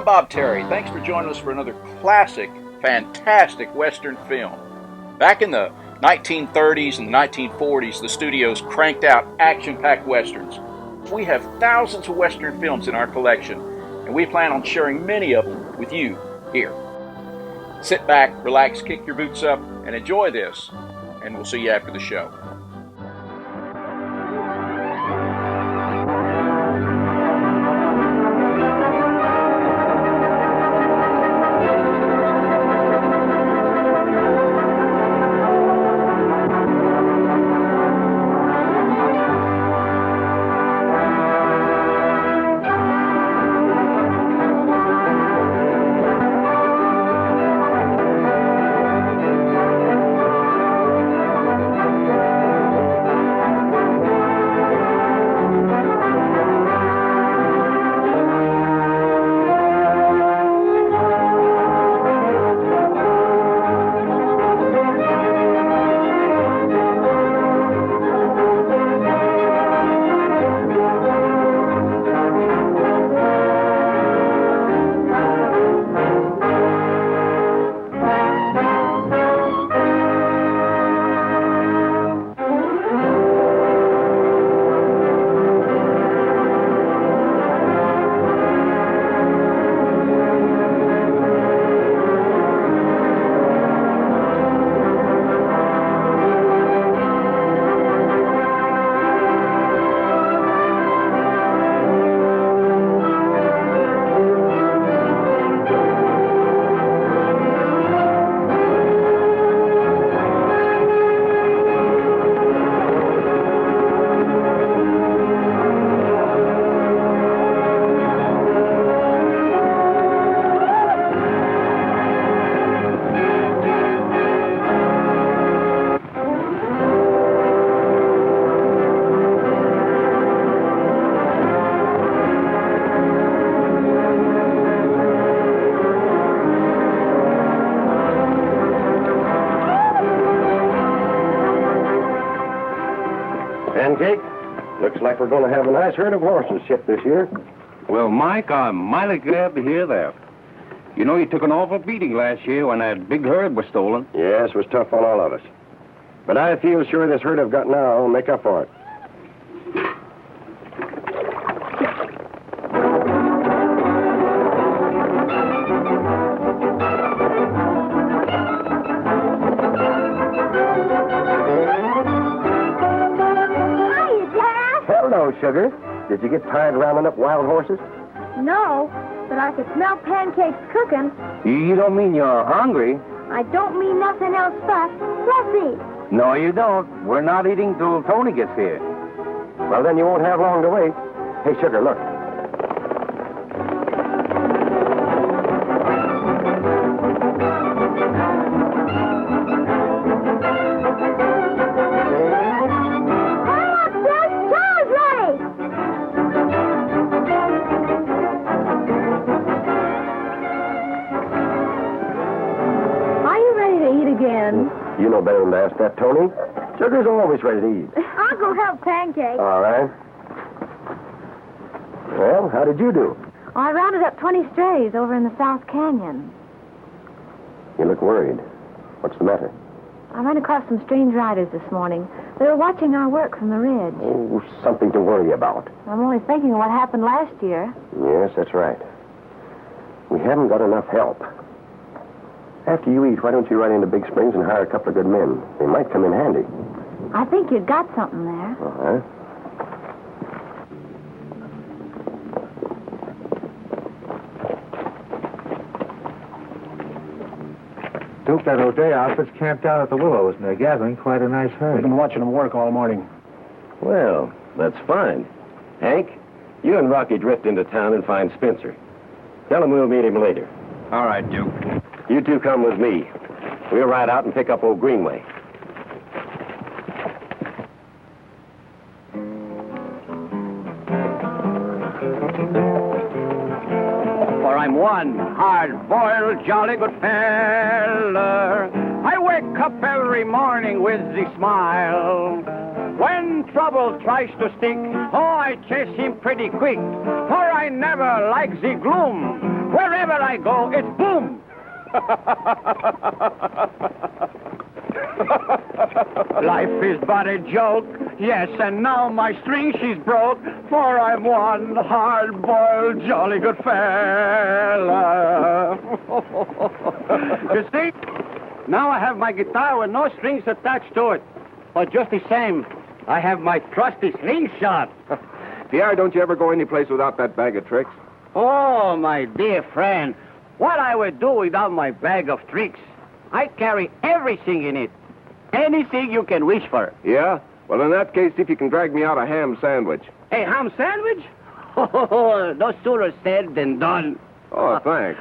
Bob Terry. Thanks for joining us for another classic, fantastic Western film. Back in the 1930s and the 1940s, the studios cranked out action-packed Westerns. We have thousands of Western films in our collection, and we plan on sharing many of them with you here. Sit back, relax, kick your boots up, and enjoy this, and we'll see you after the show. Looks like we're going to have a nice herd of horses shipped this year. Well, Mike, I'm mighty glad to hear that. You know, you took an awful beating last year when that big herd was stolen. Yes, it was tough on all of us. But I feel sure this herd I've got now will make up for it. Sugar, did you get tired rounding up wild horses? No, but I could smell pancakes cooking. You don't mean you're hungry? I don't mean nothing else but let's eat. No, you don't. We're not eating till Tony gets here. Well, then you won't have long to wait. Hey, Sugar, look. You know better than to ask that, Tony. Sugar's always ready to eat. I'll go help Pancake. All right. Well, how did you do? I rounded up 20 strays over in the South Canyon. You look worried. What's the matter? I ran across some strange riders this morning. They were watching our work from the ridge. Oh, something to worry about. I'm only thinking of what happened last year. Yes, that's right. We haven't got enough help. After you eat, why don't you ride into Big Springs and hire a couple of good men? They might come in handy. I think you've got something there. Uh-huh. Duke, that O'Day outfit's camped out at the Willows, and they're gathering quite a nice herd. We've been watching them work all morning. Well, that's fine. Hank, you and Rocky drift into town and find Spencer. Tell him we'll meet him later. All right, Duke. You two come with me. We'll ride out and pick up old Greenway. For I'm one hard-boiled, jolly good feller. I wake up every morning with a smile. When trouble tries to stick, oh, I chase him pretty quick. For I never like the gloom. Wherever I go, it's boom. Life is but a joke. Yes, and now my string she's broke, for I'm one hard-boiled, jolly good fella. You see? Now I have my guitar with no strings attached to it. But just the same, I have my trusty slingshot. Pierre, don't you ever go any place without that bag of tricks? Oh, my dear friend, what I would do without my bag of tricks? I carry everything in it. Anything you can wish for. Yeah? Well, in that case, see if you can drag me out a ham sandwich. A ham sandwich? Oh, no sooner said than done. Oh, thanks.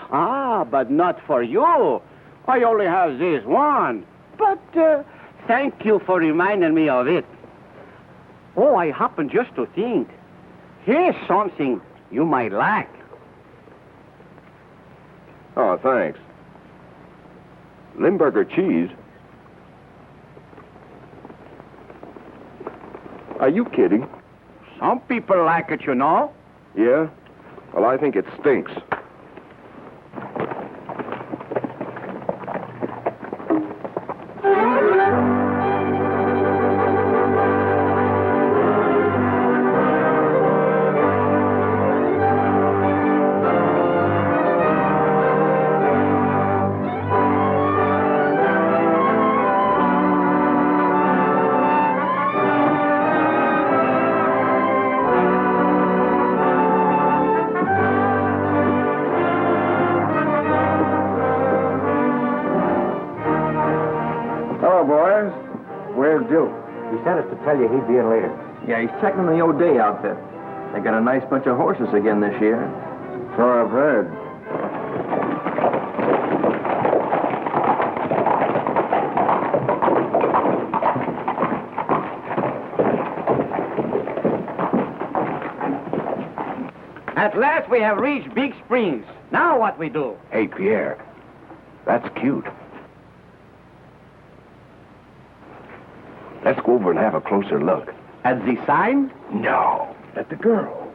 But not for you. I only have this one. But thank you for reminding me of it. Oh, I happen just to think. Here's something you might like. Oh, thanks. Limburger cheese? Are you kidding? Some people like it, you know. Yeah? Well, I think it stinks. He sent us to tell you he'd be in later. Yeah, he's checking the O'Day outfit. They got a nice bunch of horses again this year. So I've heard. At last we have reached Big Springs. Now what we do? Hey, Pierre, that's cute. Let's go over and have a closer look. At the sign? No, at the girl.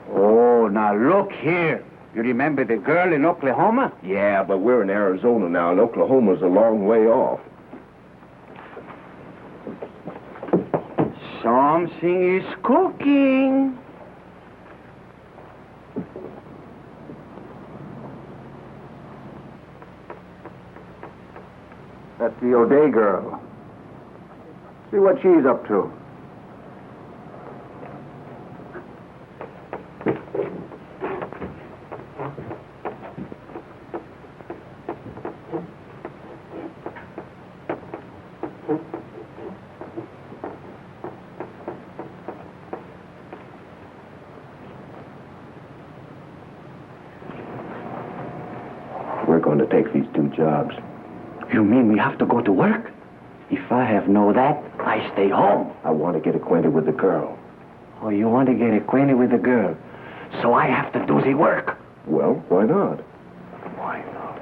Oh, now look here. You remember the girl in Oklahoma? Yeah, but we're in Arizona now, and Oklahoma's a long way off. Something is cooking. That's the O'Day girl. See what she's up to. We're going to take these 2 jobs. You mean we have to go to work? If I have know that, I stay home. I want to get acquainted with the girl. Oh, you want to get acquainted with the girl? So I have to do the work. Well, why not? Why not?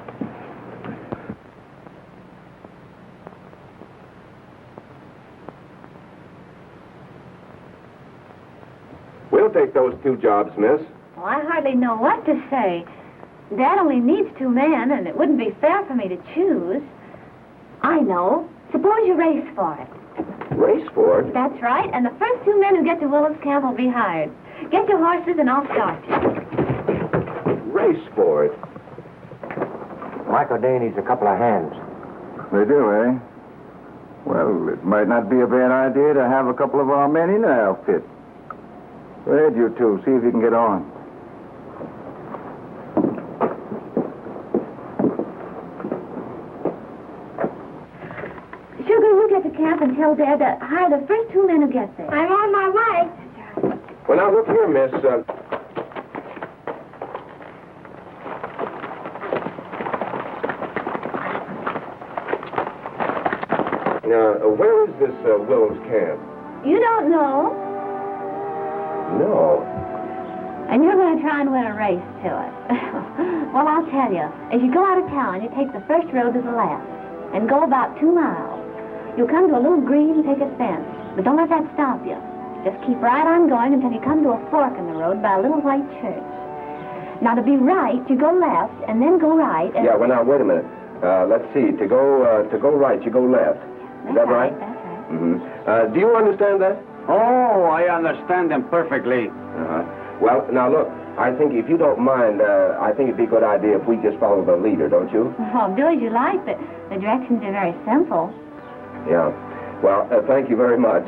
We'll take those 2 jobs, miss. Oh, I hardly know what to say. Dad only needs 2 men, and it wouldn't be fair for me to choose. I know. Suppose you race for it. Race for it? That's right, and the first 2 men who get to Willow's camp will be hired. Get your horses and I'll start you. Race for it? Mike O'Day needs a couple of hands. They do, eh? Well, it might not be a bad idea to have a couple of our men in the outfit. Go ahead, you 2. See if you can get on. Sugar, we'll get to camp and tell Dad to hire the first 2 men who get there. I'm on my way. Well, now, look here, miss. Where is this Willow's camp? You don't know? No. And you're going to try and win a race to it. Well, I'll tell you. As you go out of town, you take the first road to the left and go about 2 miles. You'll come to a little green picket fence, but don't let that stop you. Just keep right on going until you come to a fork in the road by a little white church. Now, to be right, you go left, and then go right. And Yeah, well, now, wait a minute. Let's see. To go right, you go left. Is that right? That's right. Mm-hmm. Do you understand that? Oh, I understand them perfectly. Uh-huh. Well, now, look, I think if you don't mind, I think it'd be a good idea if we just follow the leader, don't you? Well, do as you like, but the directions are very simple. Yeah. Well, thank you very much.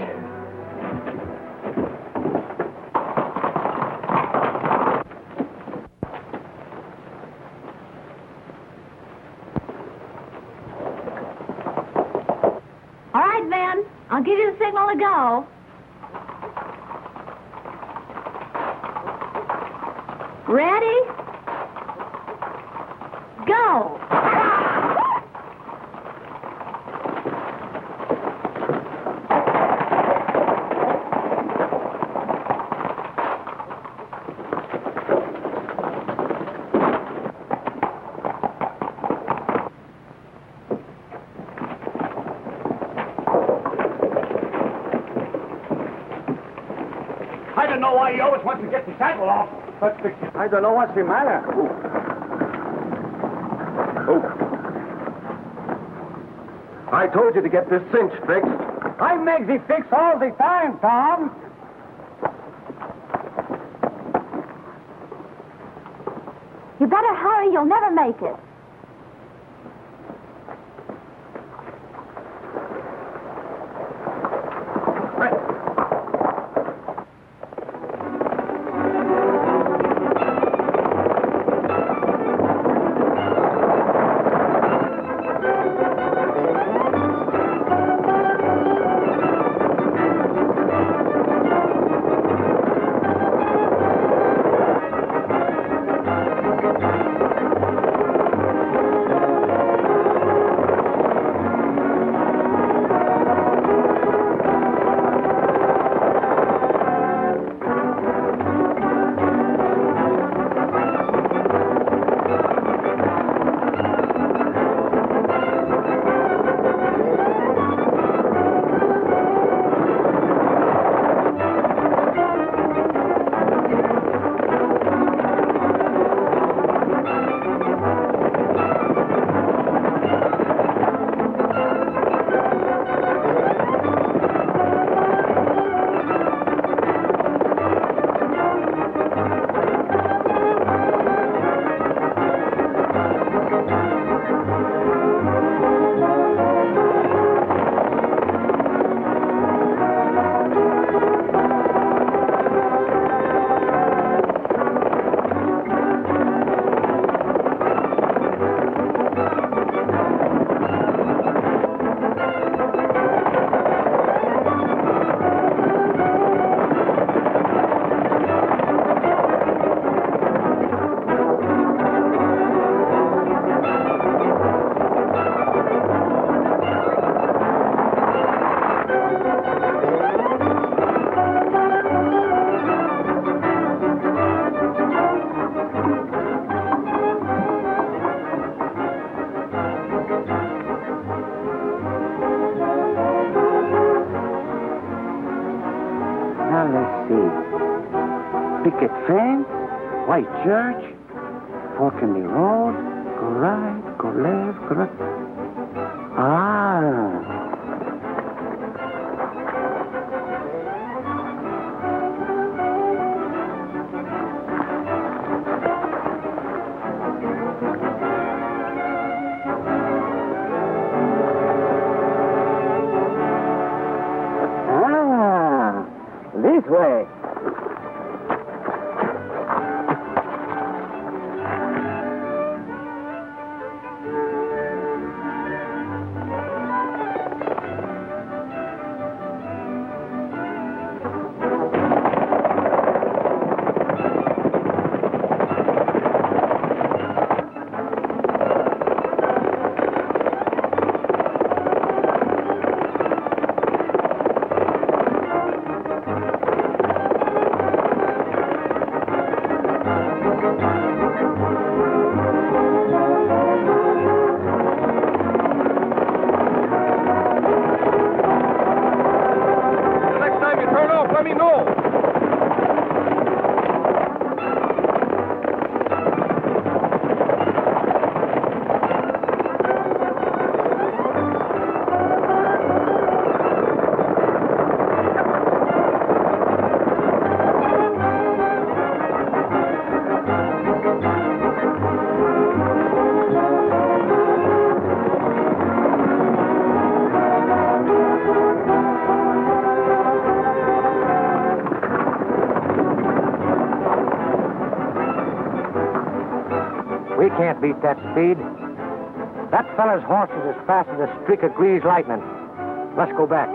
All right, Ben. I'll give you the signal to go. Ready? Go! I don't know why he always wants to get the saddle off. But I don't know what's the matter. I told you to get this cinch fixed. I make the fix all the time, Tom. You better hurry. You'll never make it. Picket fence, white church, fork in the road, go right, go left, go right. Ah. Ah, this way. can't beat that speed. That fella's horse is as fast as a streak of greased lightning. Let's go back.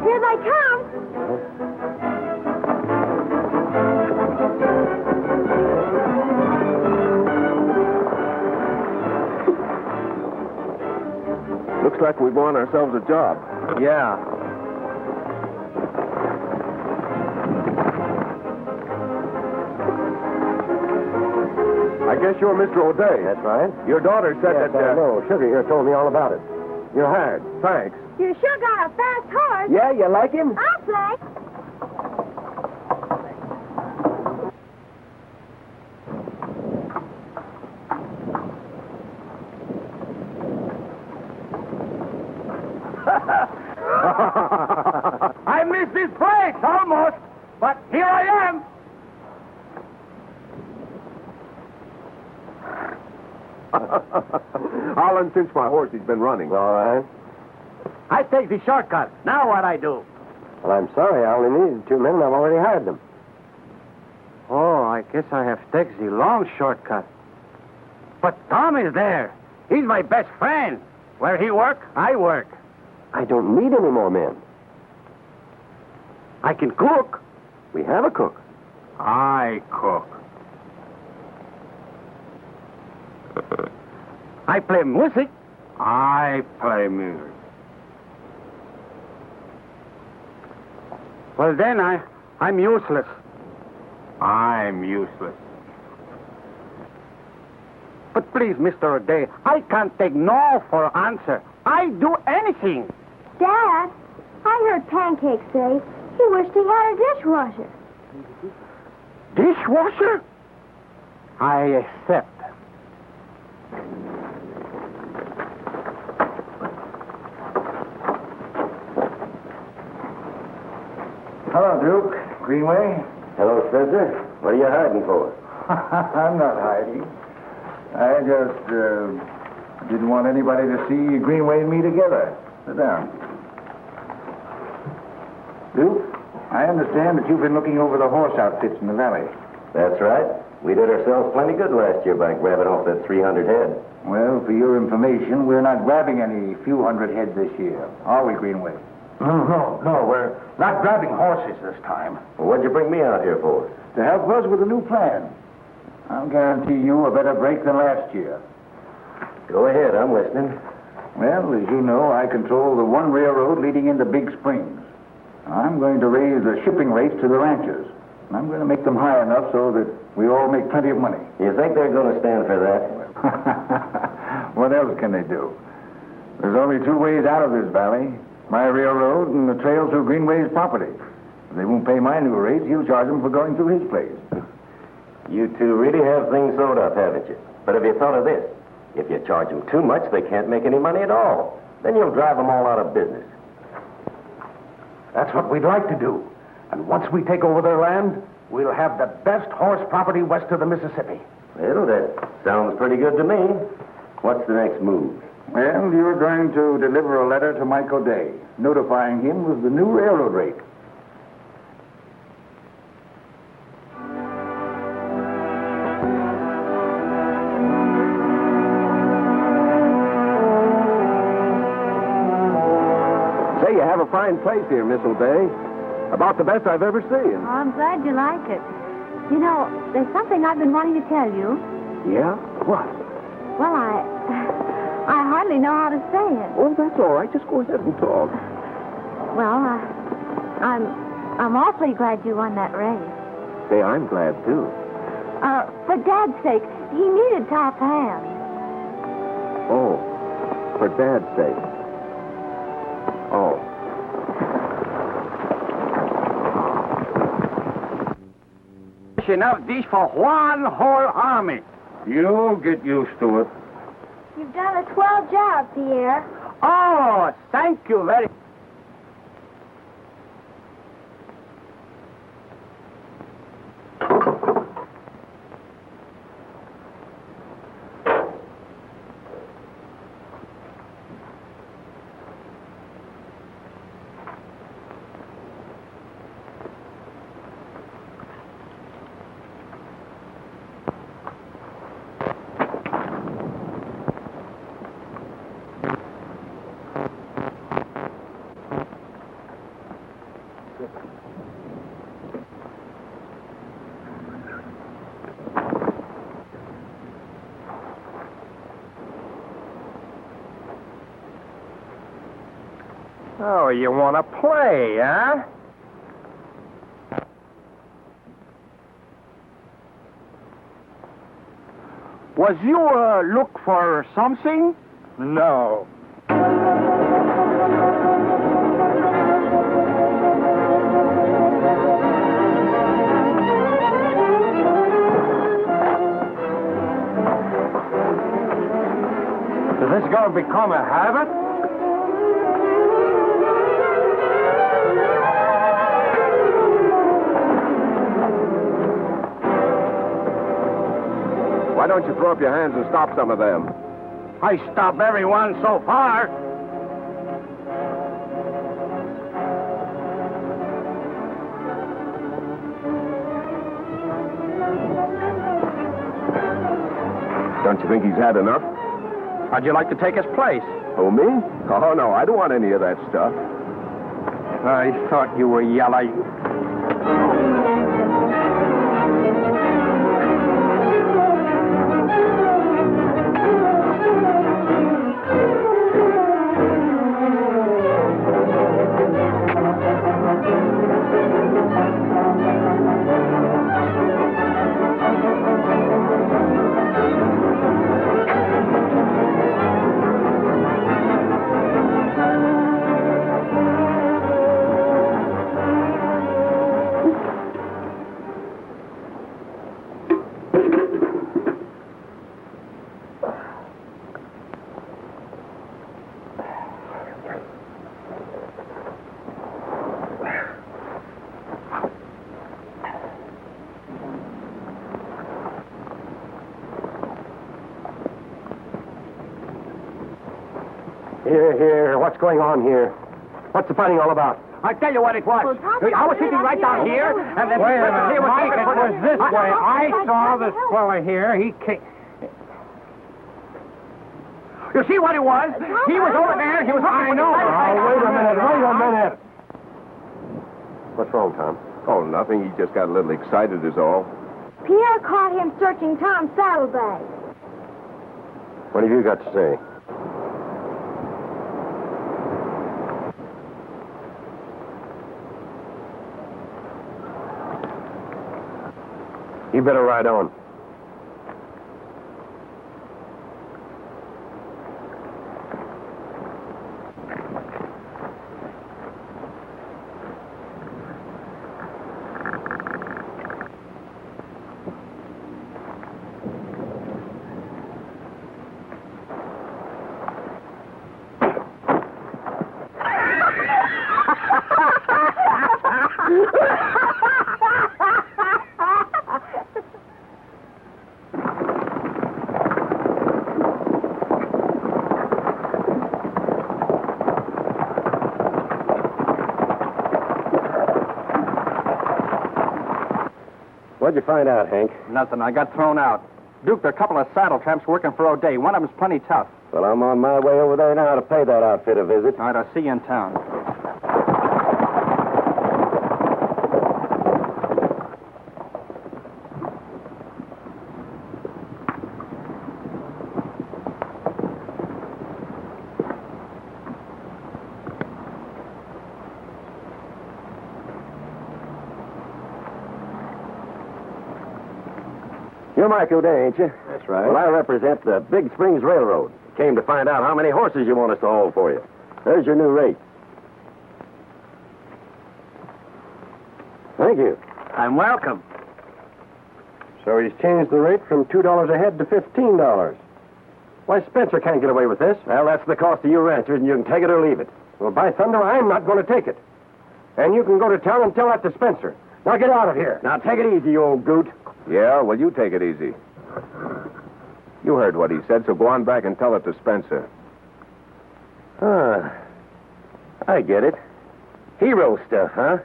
Here they come. Looks like we've won ourselves a job. Yeah. I guess you're Mr. O'Day. That's right. Your daughter said Yes, that... I know. Sugar here told me all about it. You're hired. Thanks. You sure got a fast horse. Yeah, you like him? I'll play. I missed this place, almost. But here I am. I'll uncinch my horse. He's been running. All right. I take the shortcut. Now what I do? Well, I'm sorry. I only needed 2 men, and I've already hired them. Oh, I guess I have to take the long shortcut. But Tom is there. He's my best friend. Where he work, I work. I don't need any more men. I can cook. We have a cook. I cook. I play music. I play music. Well, then I'm useless. I'm useless. But please, Mr. O'Day, I can't take no for answer. I do anything. Dad, I heard Pancake say he wished he had a dishwasher. Dishwasher? I accept. Hello, Duke. Greenway? Hello, Spencer. What are you hiding for? I'm not hiding. I just didn't want anybody to see Greenway and me together. Sit down. Duke, I understand that you've been looking over the horse outfits in the valley. That's right. We did ourselves plenty good last year by grabbing off that 300 head. Well, for your information, we're not grabbing any few hundred head this year. Are we, Greenway? No, we're not grabbing horses this time. Well, what'd you bring me out here for? To help us with a new plan. I'll guarantee you a better break than last year. Go ahead, I'm listening. Well, as you know, I control the one railroad leading into Big Springs. I'm going to raise the shipping rates to the ranchers. And I'm going to make them high enough so that we all make plenty of money. You think they're going to stand for that? What else can they do? There's only 2 ways out of this valley. My railroad and the trail through Greenway's property. If they won't pay my new rates, he'll charge them for going through his place. You two really have things sewed up, haven't you? But have you thought of this? If you charge them too much, they can't make any money at all. Then you'll drive them all out of business. That's what we'd like to do. And once we take over their land, we'll have the best horse property west of the Mississippi. Well, that sounds pretty good to me. What's the next move? Well, you're going to deliver a letter to Mike O'Day, notifying him of the new railroad rate. Say, you have a fine place here, Miss O'Day. About the best I've ever seen. Oh, I'm glad you like it. You know, there's something I've been wanting to tell you. Yeah? What? Well, I hardly know how to say it. Oh, that's all right. Just go ahead and talk. Well, I'm awfully glad you won that race. Say, I'm glad, too. For Dad's sake, he needed top hand. Oh, for Dad's sake. Oh. Enough dish for one whole army. You'll get used to it. You've done a swell job, Pierre. Oh, thank you very much. Oh, you want to play, huh? Was you look for something? No. Is this going to become a habit? Why don't you throw up your hands and stop some of them? I stop everyone so far. Don't you think he's had enough? How'd you like to take his place? Oh, me? Oh, no, I don't want any of that stuff. I thought you were yellow. Here, what's going on here? What's the fighting all about? I tell you what it was. I was sitting right down here, and then Wait a minute, Mike, it was this way. I saw this fella fella here. He came... You see what it was? He was over there. He was. I know. Oh, wait a minute. What's wrong, Tom? Oh, nothing. He just got a little excited is all. Pierre caught him searching Tom's saddlebag. What have you got to say? You better ride on. What'd you find out, Hank? Nothing. I got thrown out. Duke, there are a couple of saddle tramps working for O'Day. One of them's plenty tough. Well, I'm on my way over there now to pay that outfit a visit. All right, I'll see you in town. You're Mike O'Day, ain't you? That's right. Well, I represent the Big Springs Railroad. Came to find out how many horses you want us to hold for you. There's your new rate. Thank you. I'm welcome. So he's changed the rate from $2 a head to $15. Why, Spencer can't get away with this. Well, that's the cost of you ranchers, and you can take it or leave it. Well, by thunder, I'm not going to take it. And you can go to town and tell that to Spencer. Now get out of here. Now take it easy, you old goot. Yeah, well, you take it easy. You heard what he said, so go on back and tell it to Spencer. Ah, I get it. Hero stuff, huh?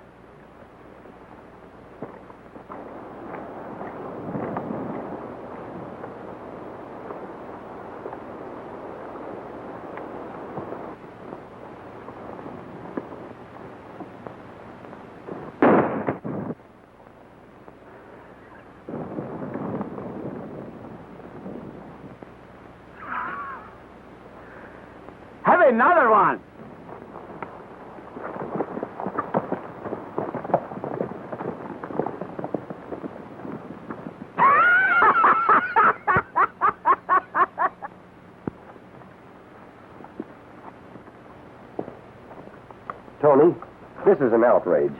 Have another one. This is an outrage.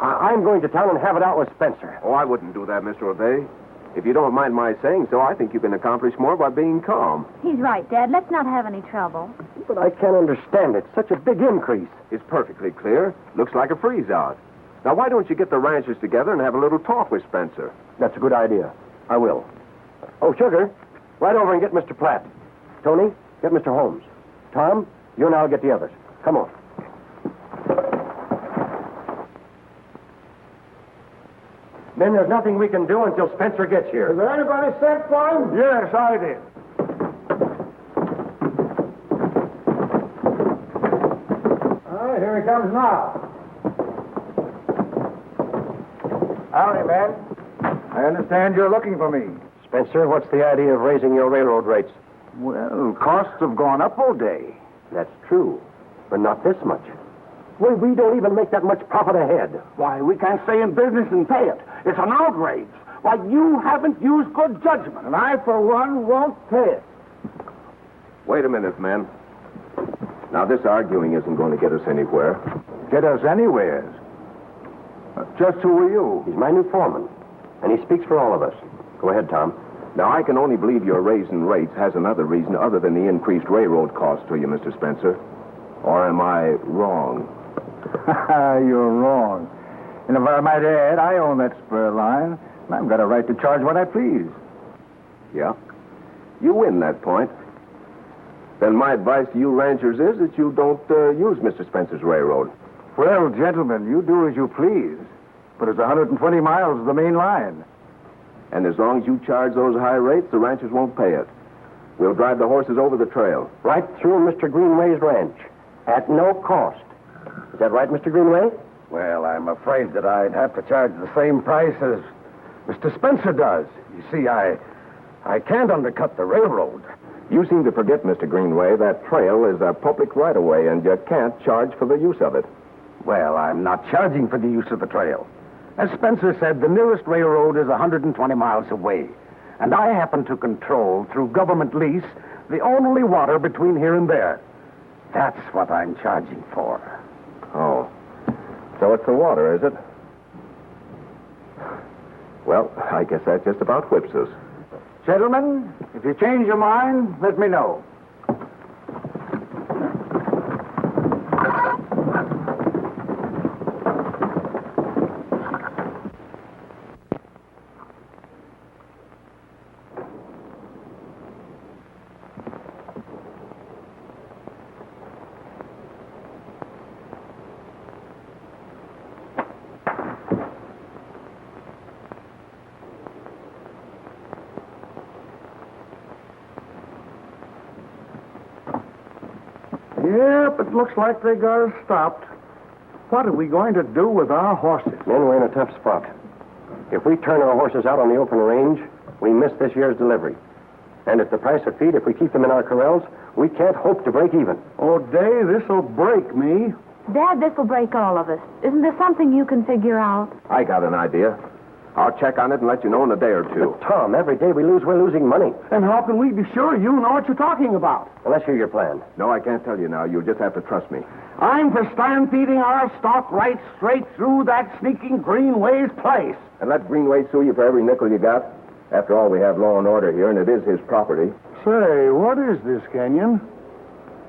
I'm going to town and have it out with Spencer. Oh, I wouldn't do that, Mr. O'Day. If you don't mind my saying so, I think you can accomplish more by being calm. He's right, Dad. Let's not have any trouble. But I can't understand it. Such a big increase. It's perfectly clear. Looks like a freeze-out. Now, why don't you get the ranchers together and have a little talk with Spencer? That's a good idea. I will. Oh, Sugar, ride over and get Mr. Platt. Tony, get Mr. Holmes. Tom, you and I'll get the others. Come on. Then there's nothing we can do until Spencer gets here. Is there anybody sent for him? Yes, I did. Here he comes now. Howdy, man. I understand you're looking for me. Spencer, what's the idea of raising your railroad rates? Well, costs have gone up all day. That's true, but not this much. We don't even make that much profit a head. Why, we can't stay in business and pay it. It's an outrage. Why, you haven't used good judgment. And I, for one, won't pay it. Wait a minute, man. Now, this arguing isn't going to get us anywhere. Get us anywhere. Just who are you? He's my new foreman, and he speaks for all of us. Go ahead, Tom. Now, I can only believe your raising rates has another reason other than the increased railroad costs to you, Mr. Spencer. Or am I wrong? You're wrong. And if I might add, I own that spur line, and I've got a right to charge what I please. Yeah? You win that point. Then my advice to you ranchers is that you don't use Mr. Spencer's railroad. Well, gentlemen, you do as you please. But it's 120 miles of the main line. And as long as you charge those high rates, the ranchers won't pay it. We'll drive the horses over the trail. Right through Mr. Greenway's ranch, at no cost. Is that right, Mr. Greenway? Well, I'm afraid that I'd have to charge the same price as Mr. Spencer does. You see, I can't undercut the railroad. You seem to forget, Mr. Greenway, that trail is a public right-of-way, and you can't charge for the use of it. Well, I'm not charging for the use of the trail. As Spencer said, the nearest railroad is 120 miles away. And I happen to control, through government lease, the only water between here and there. That's what I'm charging for. Oh. So it's the water, is it? Well, I guess that just about whips us. Gentlemen, if you change your mind, let me know. Yep, it looks like they got us stopped. What are we going to do with our horses? Men, we're in a tough spot. If we turn our horses out on the open range, we miss this year's delivery. And at the price of feed, if we keep them in our corrals, we can't hope to break even. Oh, Day, this'll break me. Dad, this will break all of us. Isn't there something you can figure out? I got an idea. I'll check on it and let you know in a day or two. But, Tom, every day we lose, we're losing money. And how can we be sure you know what you're talking about? Well, let's hear your plan. No, I can't tell you now. You'll just have to trust me. I'm for stampeding our stock right straight through that sneaking Greenway's place. And let Greenway sue you for every nickel you got. After all, we have law and order here, and it is his property. Say, what is this, Kenyon?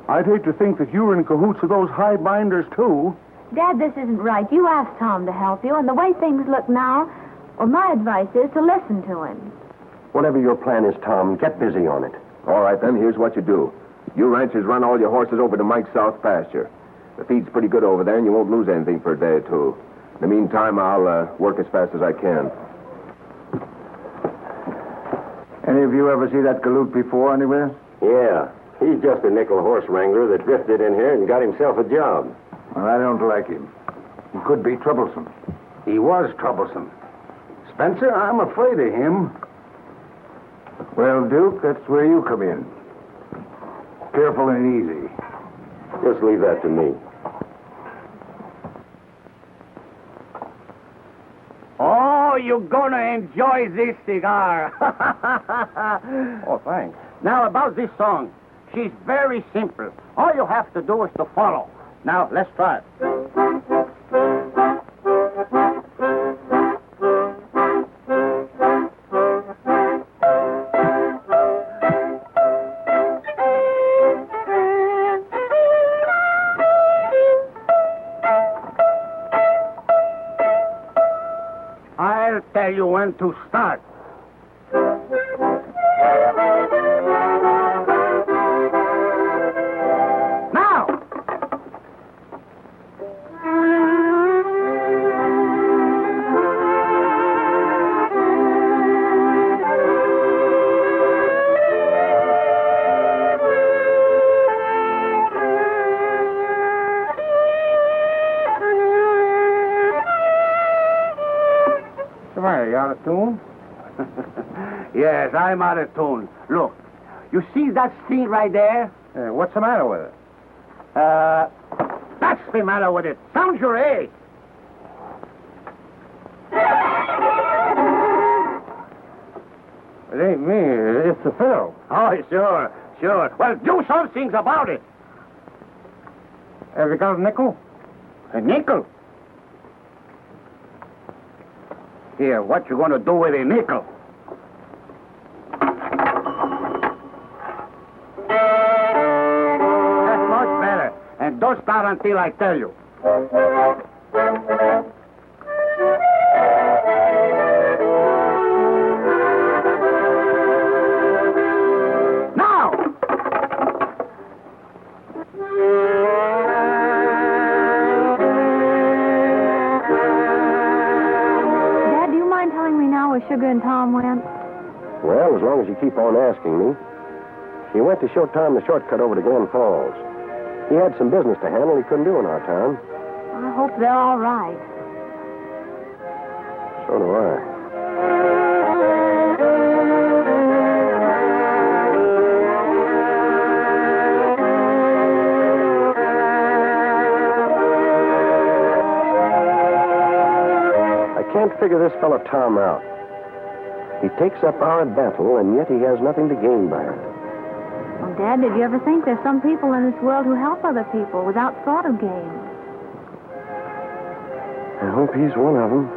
I'd hate to think that you were in cahoots with those high binders, too. Dad, this isn't right. You asked Tom to help you, and the way things look now, well, my advice is to listen to him. Whatever your plan is, Tom, get busy on it. All right, then, here's what you do. You ranchers run all your horses over to Mike's south pasture. The feed's pretty good over there, and you won't lose anything for a day or two. In the meantime, I'll work as fast as I can. Any of you ever see that galoot before anywhere? Yeah. He's just a nickel horse wrangler that drifted in here and got himself a job. Well, I don't like him. He could be troublesome. He was troublesome. Spencer, I'm afraid of him. Well, Duke, that's where you come in. Careful and easy. Just leave that to me. Oh, you're gonna enjoy this cigar. Oh, thanks. Now, about this song. She's very simple. All you have to do is to follow. Now, let's try it. you when to start. Now! Are you out of tune? Yes, I'm out of tune. Look, you see that scene right there? What's the matter with it? That's the matter with it. Sound your A. It ain't me. It's the fiddle. Oh, sure. Well, do something about it. Have you got a nickel? A nickel? Here, what you gonna do with a nickel? That's much better. And don't start until I tell you. Now! Dad, do you mind telling me now where Sugar and Tom went? Well, as long as you keep on asking me. She went to show Tom the shortcut over to Glen Falls. He had some business to handle he couldn't do in our town. I hope they're all right. So do I. I can't figure this fellow Tom out. He takes up our battle, and yet he has nothing to gain by it. Well, Dad, did you ever think there's some people in this world who help other people without thought of gain? I hope he's one of them.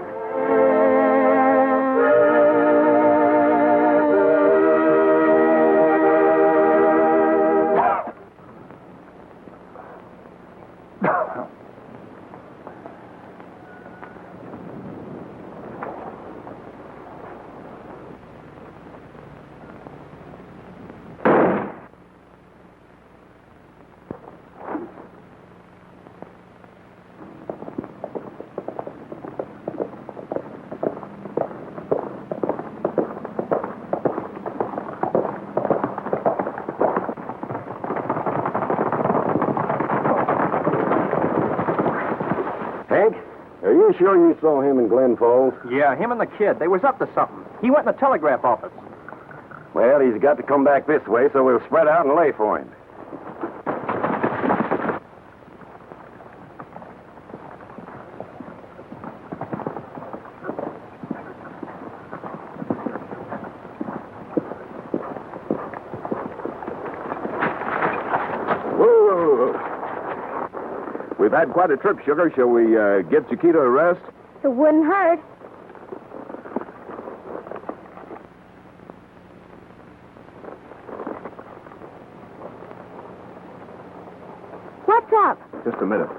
Hank, are you sure you saw him in Glen Falls? Yeah, him and the kid. They was up to something. He went in the telegraph office. Well, he's got to come back this way, so we'll spread out and lay for him. We've had quite a trip, Sugar. Shall we get Chiquita a rest? It wouldn't hurt. What's up? Just a minute.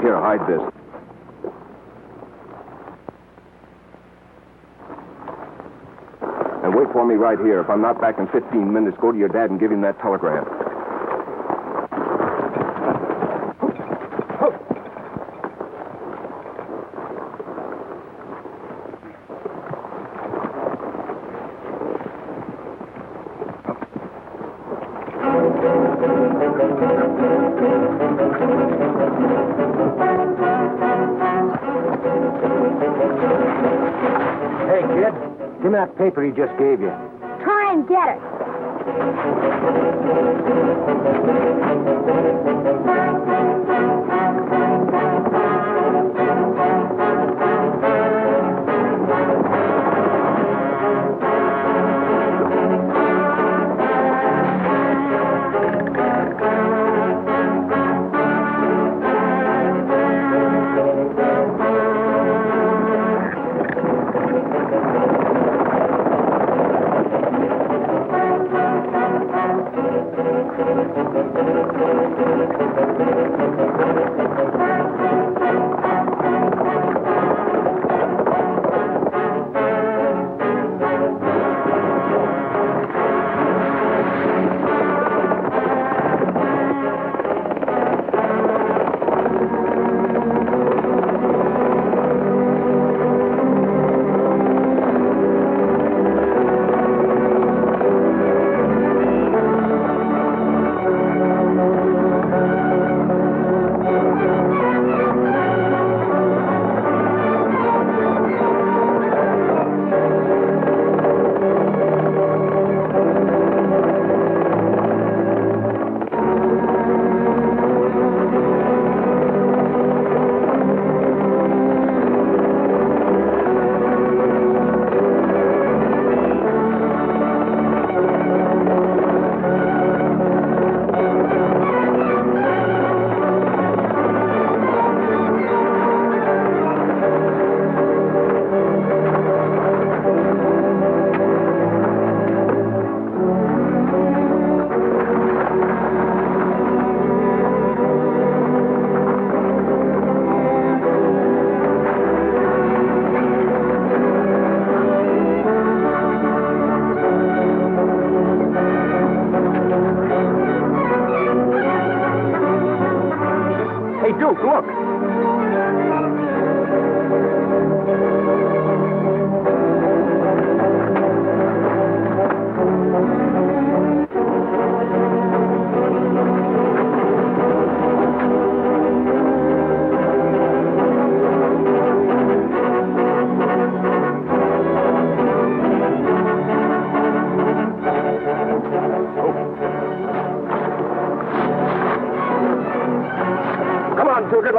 Here, hide this. And wait for me right here. If I'm not back in 15 minutes, go to your dad and give him that telegram. Hey, kid, give me that paper he just gave you. Try and get it.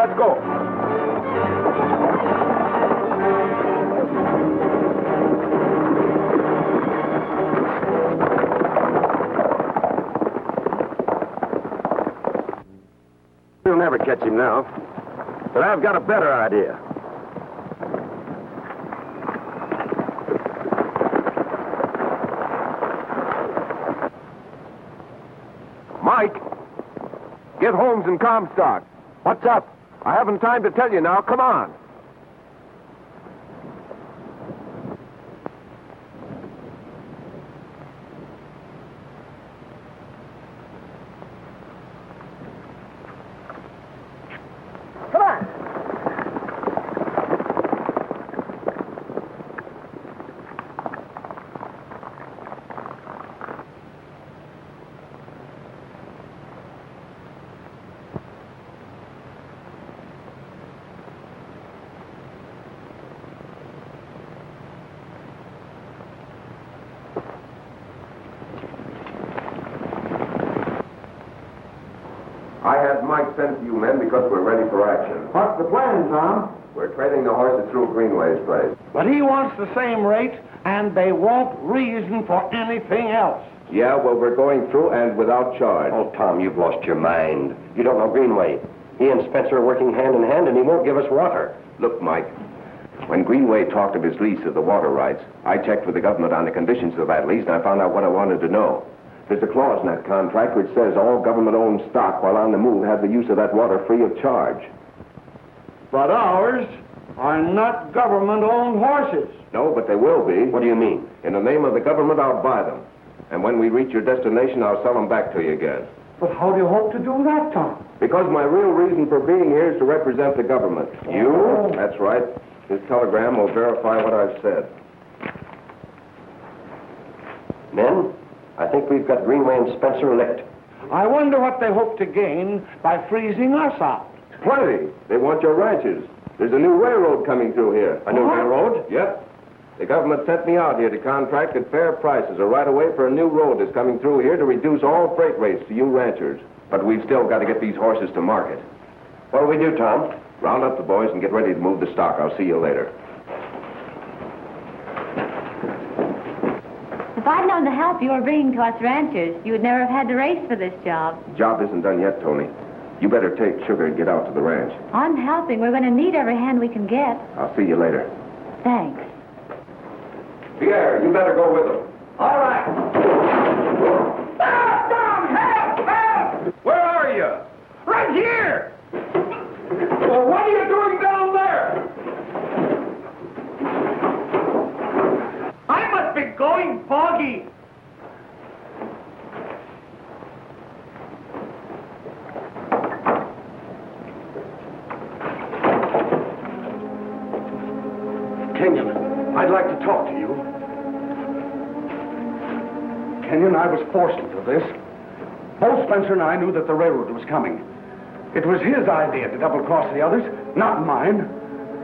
let's go. We'll never catch him now. But I've got a better idea. Mike, get Holmes and Comstock. What's up? I haven't time to tell you now. Come on. Come on. I had Mike sent to you men because we're ready for action. What's the plan, Tom? We're trailing the horses through Greenway's place. But he wants the same rate, and they won't reason for anything else. Yeah, well, we're going through and without charge. Oh, Tom, you've lost your mind. You don't know Greenway. He and Spencer are working hand in hand, and he won't give us water. Look, Mike, when Greenway talked of his lease of the water rights, I checked with the government on the conditions of that lease, and I found out what I wanted to know. There's a clause in that contract which says all government-owned stock while on the move have the use of that water free of charge. But ours are not government-owned horses. No, but they will be. What do you mean? In the name of the government, I'll buy them. And when we reach your destination, I'll sell them back to you again. But how do you hope to do that, Tom? Because my real reason for being here is to represent the government. You? That's right. This telegram will verify what I've said. Men, I think we've got Greenway and Spencer licked. I wonder what they hope to gain by freezing us out. Plenty. They want your ranches. There's a new railroad coming through here. A new railroad? Yep. The government sent me out here to contract at fair prices a right-of-way for a new road that's coming through here to reduce all freight rates to you ranchers. But we've still got to get these horses to market. What'll we do, Tom? Round up the boys and get ready to move the stock. I'll see you later. If I'd known the help you were bringing to us ranchers, you would never have had to race for this job. The job isn't done yet, Tony. You better take Sugar and get out to the ranch. I'm helping. We're going to need every hand we can get. I'll see you later. Thanks. Pierre, you better go with them. All right. Stop, Tom! Help! Help! Where are you? Right here! Well, what are you doing down there? I must be going foggy. Kenyon, I'd like to talk to you. Kenyon, I was forced into this. Both Spencer and I knew that the railroad was coming. It was his idea to double-cross the others, not mine.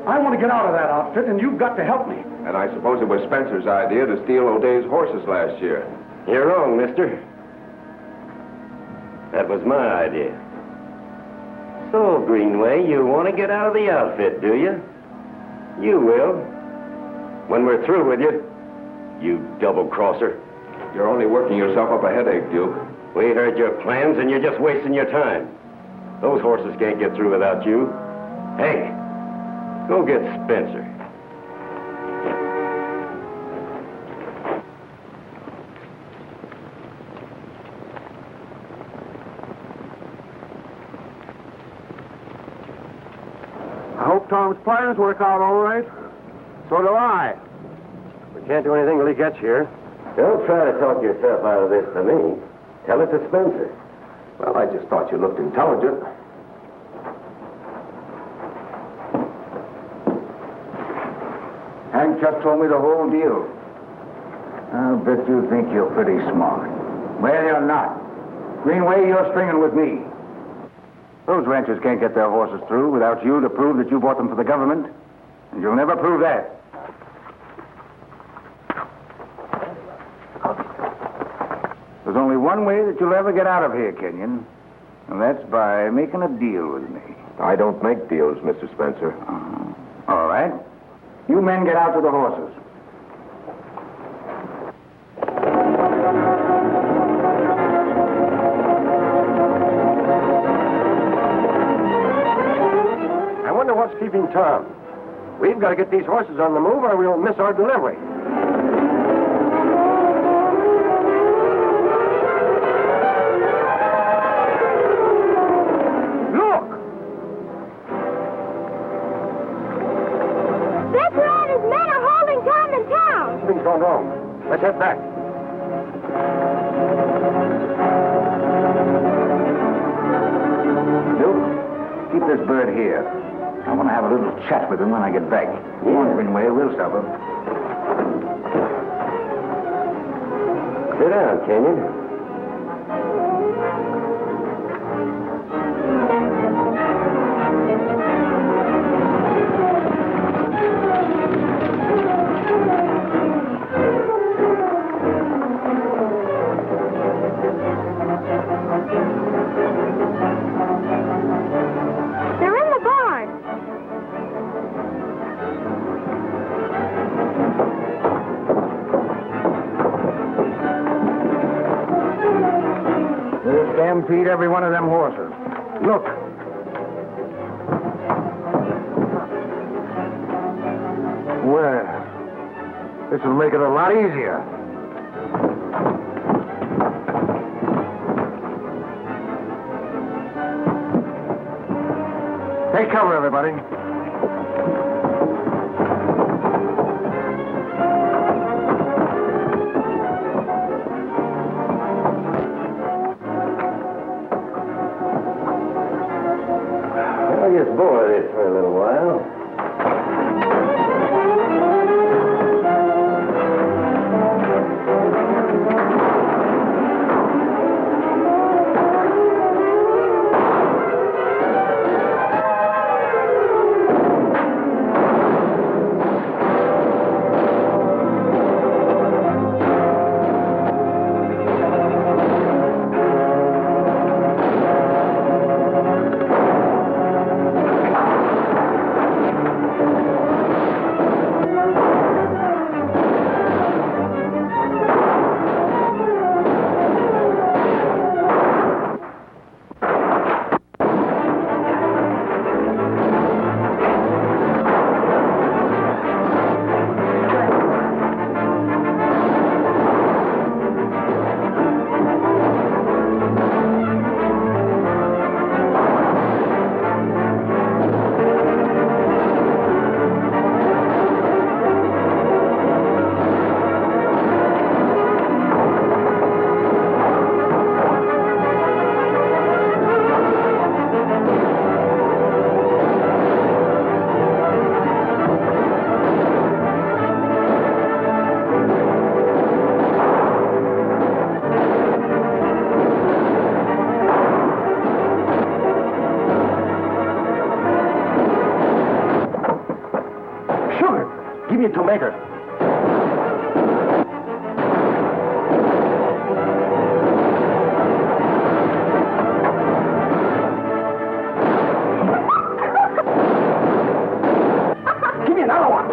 I want to get out of that outfit, and you've got to help me. And I suppose it was Spencer's idea to steal O'Day's horses last year. You're wrong, mister. That was my idea. So, Greenway, you want to get out of the outfit, do you? You will. When we're through with you, you double-crosser. You're only working yourself up a headache, Duke. We heard your plans, and you're just wasting your time. Those horses can't get through without you. Hey, go get Spencer. I hope Tom's plans work out all right. So do I. We can't do anything till he gets here. Don't try to talk yourself out of this to me. Tell it to Spencer. Well, I just thought you looked intelligent. Hank just told me the whole deal. I'll bet you think you're pretty smart. Well, you're not. Greenway, you're stringing with me. Those ranchers can't get their horses through without you to prove that you bought them for the government. And you'll never prove that. There's only one way that you'll ever get out of here, Kenyon. And that's by making a deal with me. I don't make deals, Mr. Spencer. All right. You men get out to the horses. I wonder what's keeping Tom. We've got to get these horses on the move or we'll miss our delivery. Something's gone wrong. Let's head back. Duke, keep this bird here. I want to have a little chat with him when I get back. Come on, Greenway, we'll stop him. Sit down, Kenyon. Stampede every one of them horses. Look. Well, this will make it a lot easier. Take cover, everybody. I'll just board it for a little while. Give me a tomato. Give me another one.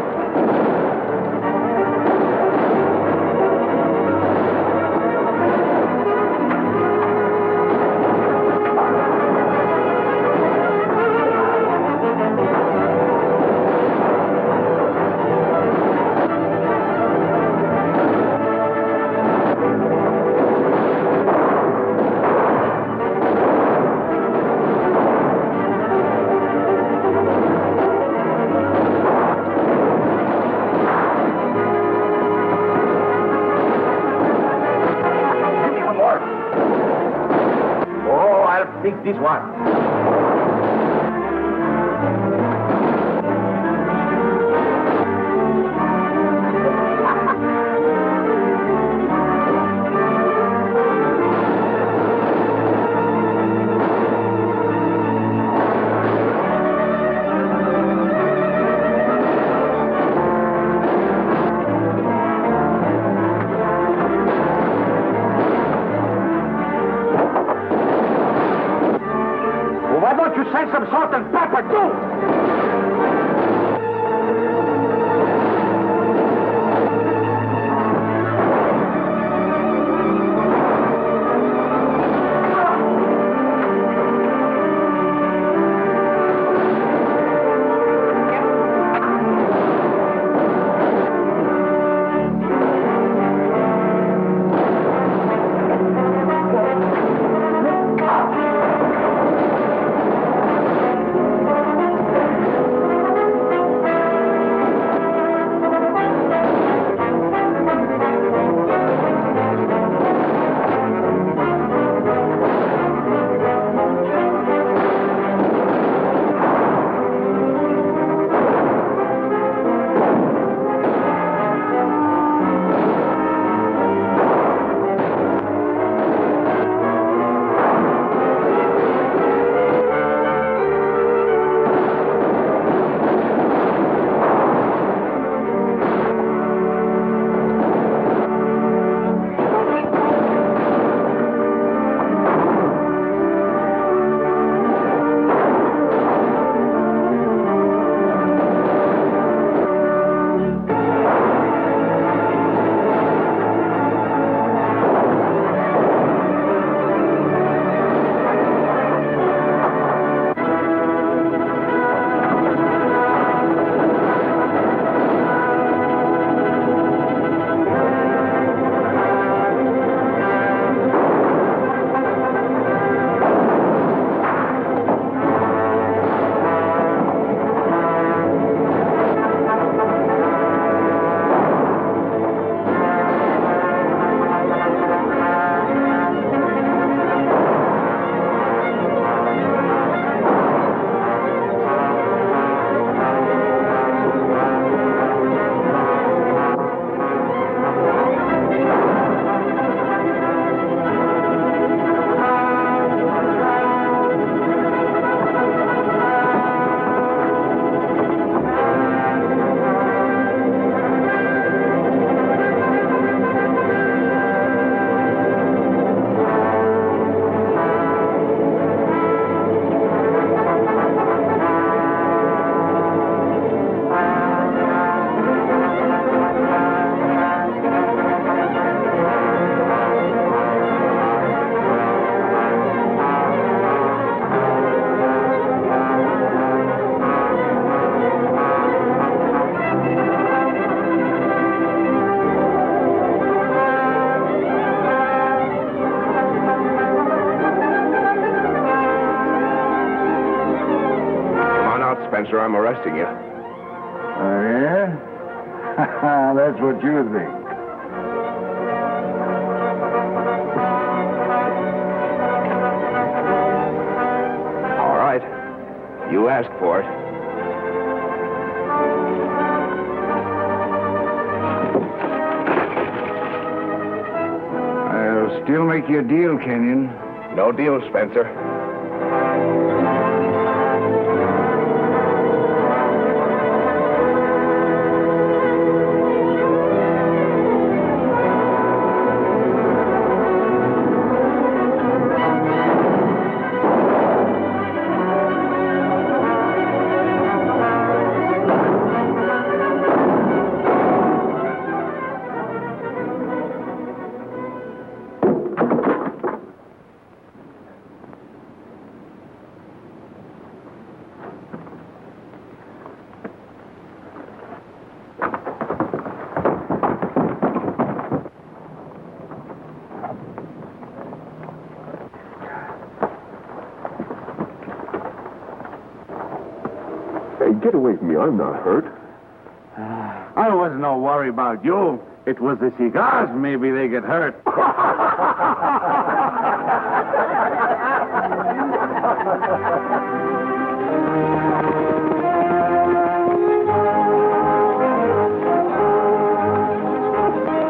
Take this one. I'm arresting you. Oh, yeah? That's what you think. All right. You asked for it. I'll still make you a deal, Kenyon. No deal, Spencer. Hey, get away from me. I'm not hurt. I wasn't no worry about you. It was the cigars. Maybe they get hurt.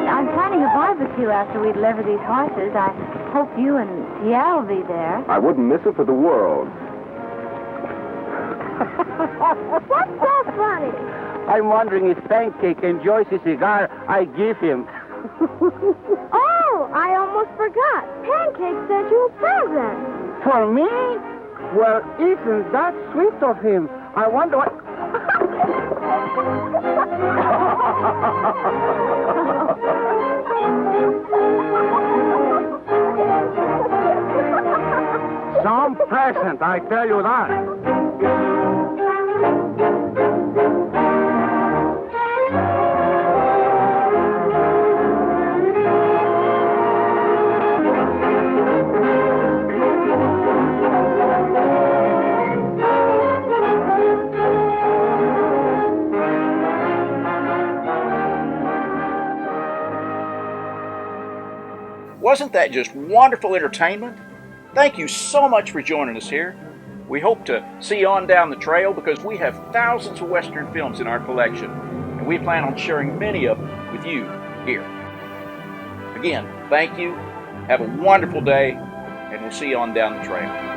I'm planning a barbecue after we deliver these horses. I hope you and Pierre will be there. I wouldn't miss it for the world. What's so funny? I'm wondering if Pancake enjoys the cigar I give him. Oh, I almost forgot. Pancake sent you a present. For me? Well, isn't that sweet of him? I wonder what... Some present, I tell you that. Wasn't that just wonderful entertainment? Thank you so much for joining us here. We hope to see you on down the trail because we have thousands of Western films in our collection, and we plan on sharing many of them with you here. Again, thank you, have a wonderful day, and we'll see you on down the trail.